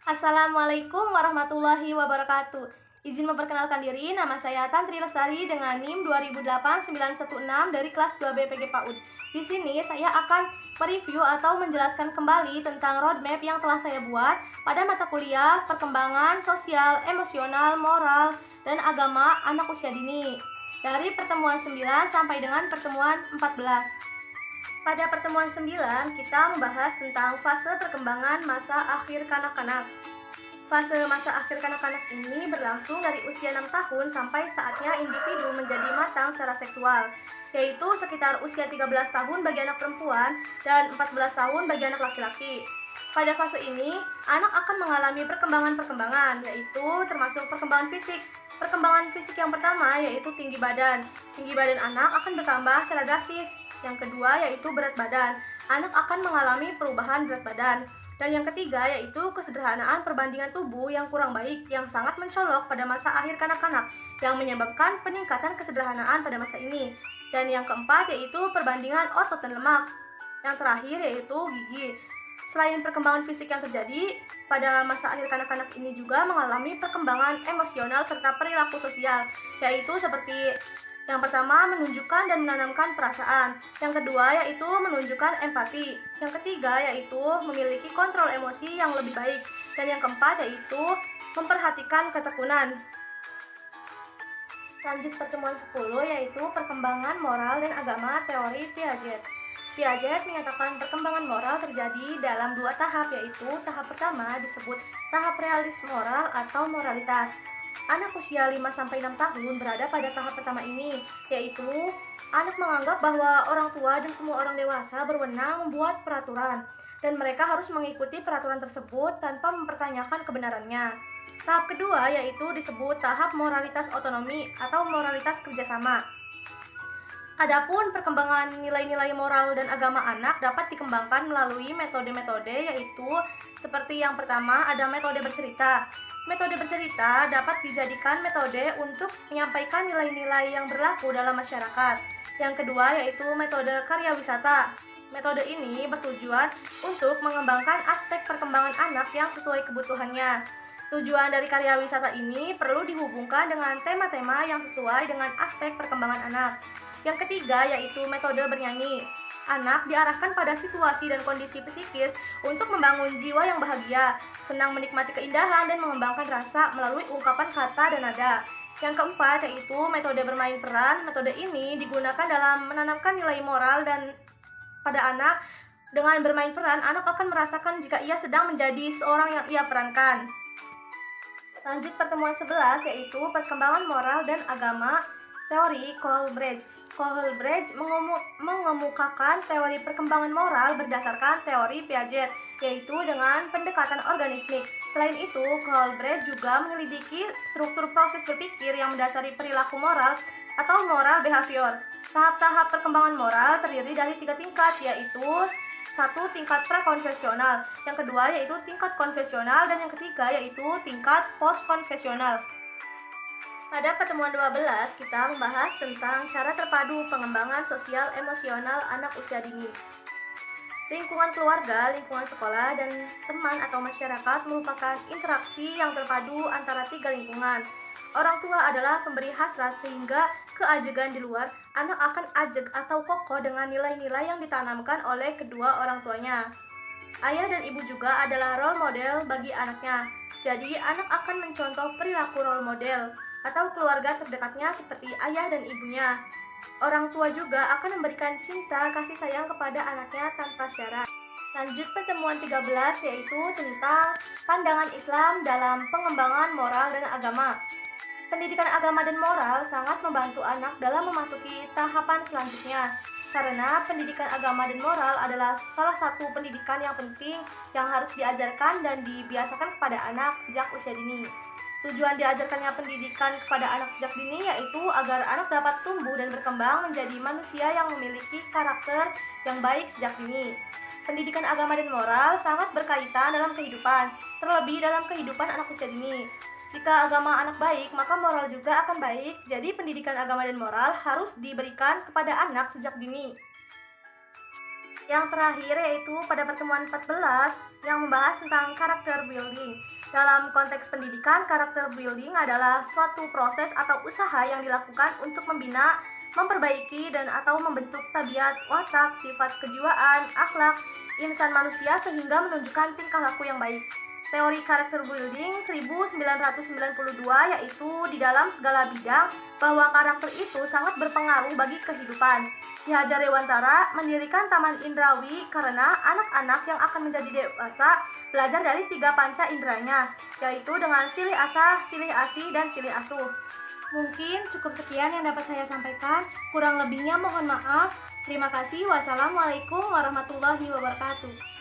Assalamualaikum warahmatullahi wabarakatuh. Izin memperkenalkan diri, nama saya Tantri Lestari dengan NIM 2008-916 dari kelas 2B PG PAUD. Di sini saya akan mereview atau menjelaskan kembali tentang roadmap yang telah saya buat pada mata kuliah perkembangan sosial, emosional, moral, dan agama anak usia dini. Dari pertemuan 9 sampai dengan pertemuan 14. Pada pertemuan 9, kita membahas tentang fase perkembangan masa akhir kanak-kanak. Fase masa akhir kanak-kanak ini berlangsung dari usia 6 tahun sampai saatnya individu menjadi matang secara seksual, yaitu sekitar usia 13 tahun bagi anak perempuan dan 14 tahun bagi anak laki-laki. Pada fase ini, anak akan mengalami perkembangan-perkembangan, yaitu termasuk perkembangan fisik. Perkembangan fisik yang pertama yaitu tinggi badan. Tinggi badan anak akan bertambah secara drastis. Yang kedua yaitu berat badan. Anak akan mengalami perubahan berat badan. Dan yang ketiga yaitu kesederhanaan perbandingan tubuh yang kurang baik yang sangat mencolok pada masa akhir kanak-kanak yang menyebabkan peningkatan kesederhanaan pada masa ini. Dan yang keempat yaitu perbandingan otot dan lemak. Yang terakhir yaitu gigi. Selain perkembangan fisik yang terjadi, pada masa akhir kanak-kanak ini juga mengalami perkembangan emosional serta perilaku sosial, yaitu seperti yang pertama, menunjukkan dan menanamkan perasaan. Yang kedua, yaitu menunjukkan empati. Yang ketiga, yaitu memiliki kontrol emosi yang lebih baik. Dan yang keempat, yaitu memperhatikan ketekunan. Lanjut pertemuan 10, yaitu perkembangan moral dan agama teori Piaget. Piaget menyatakan perkembangan moral terjadi dalam dua tahap, yaitu tahap pertama disebut tahap realisme moral atau moralitas. Anak usia 5-6 tahun berada pada tahap pertama ini, yaitu anak menganggap bahwa orang tua dan semua orang dewasa berwenang membuat peraturan, dan mereka harus mengikuti peraturan tersebut tanpa mempertanyakan kebenarannya. Tahap kedua yaitu disebut tahap moralitas otonomi atau moralitas kerjasama. Adapun perkembangan nilai-nilai moral dan agama anak dapat dikembangkan melalui metode-metode yaitu seperti yang pertama ada metode bercerita. Metode bercerita dapat dijadikan metode untuk menyampaikan nilai-nilai yang berlaku dalam masyarakat. Yang kedua yaitu metode karya wisata. Metode ini bertujuan untuk mengembangkan aspek perkembangan anak yang sesuai kebutuhannya. Tujuan dari karya wisata ini perlu dihubungkan dengan tema-tema yang sesuai dengan aspek perkembangan anak. Yang ketiga yaitu metode bernyanyi. Anak diarahkan pada situasi dan kondisi psikis untuk membangun jiwa yang bahagia, senang menikmati keindahan dan mengembangkan rasa melalui ungkapan kata dan nada. Yang keempat yaitu metode bermain peran. Metode ini digunakan dalam menanamkan nilai moral dan pada anak. Dengan bermain peran, anak akan merasakan jika ia sedang menjadi seorang yang ia perankan. Lanjut pertemuan 11 yaitu perkembangan moral dan agama teori Kohlbrecht. Kohlbrecht mengemukakan teori perkembangan moral berdasarkan teori Piaget, yaitu dengan pendekatan organismik. Selain itu, Kohlbrecht juga menyelidiki struktur proses berpikir yang mendasari perilaku moral atau moral behavior. Tahap-tahap perkembangan moral terdiri dari 3 tingkat, yaitu satu tingkat prakonfesional, yang kedua yaitu tingkat konfesional, dan yang ketiga yaitu tingkat postkonfesional. Pada pertemuan 12, kita membahas tentang cara terpadu pengembangan sosial emosional anak usia dini. Lingkungan keluarga, lingkungan sekolah, dan teman atau masyarakat merupakan interaksi yang terpadu antara 3 lingkungan. Orang tua adalah pemberi hasrat sehingga keajegan di luar, anak akan ajeg atau kokoh dengan nilai-nilai yang ditanamkan oleh kedua orang tuanya. Ayah dan ibu juga adalah role model bagi anaknya. Jadi, anak akan mencontoh perilaku role model atau keluarga terdekatnya seperti ayah dan ibunya. Orang tua juga akan memberikan cinta kasih sayang kepada anaknya tanpa syarat. Lanjut pertemuan 13 yaitu tentang pandangan Islam dalam pengembangan moral dan agama. Pendidikan agama dan moral sangat membantu anak dalam memasuki tahapan selanjutnya. Karena pendidikan agama dan moral adalah salah satu pendidikan yang penting yang harus diajarkan dan dibiasakan kepada anak sejak usia dini. Tujuan diajarkannya pendidikan kepada anak sejak dini yaitu agar anak dapat tumbuh dan berkembang menjadi manusia yang memiliki karakter yang baik sejak dini. Pendidikan agama dan moral sangat berkaitan dalam kehidupan, terlebih dalam kehidupan anak usia dini. Jika agama anak baik, maka moral juga akan baik. Jadi pendidikan agama dan moral harus diberikan kepada anak sejak dini. Yang terakhir yaitu pada pertemuan 14 yang membahas tentang karakter building. Dalam konteks pendidikan, karakter building adalah suatu proses atau usaha yang dilakukan untuk membina, memperbaiki, dan atau membentuk tabiat, watak, sifat kejiwaan, akhlak, insan manusia sehingga menunjukkan tingkah laku yang baik. Teori karakter building 1992 yaitu di dalam segala bidang bahwa karakter itu sangat berpengaruh bagi kehidupan. Ki Hajar Dewantara mendirikan Taman Indrawi karena anak-anak yang akan menjadi dewasa belajar dari 3 panca inderanya, yaitu dengan silih asah, silih asih, dan silih asuh. Mungkin cukup sekian yang dapat saya sampaikan, kurang lebihnya mohon maaf. Terima kasih. Wassalamualaikum warahmatullahi wabarakatuh.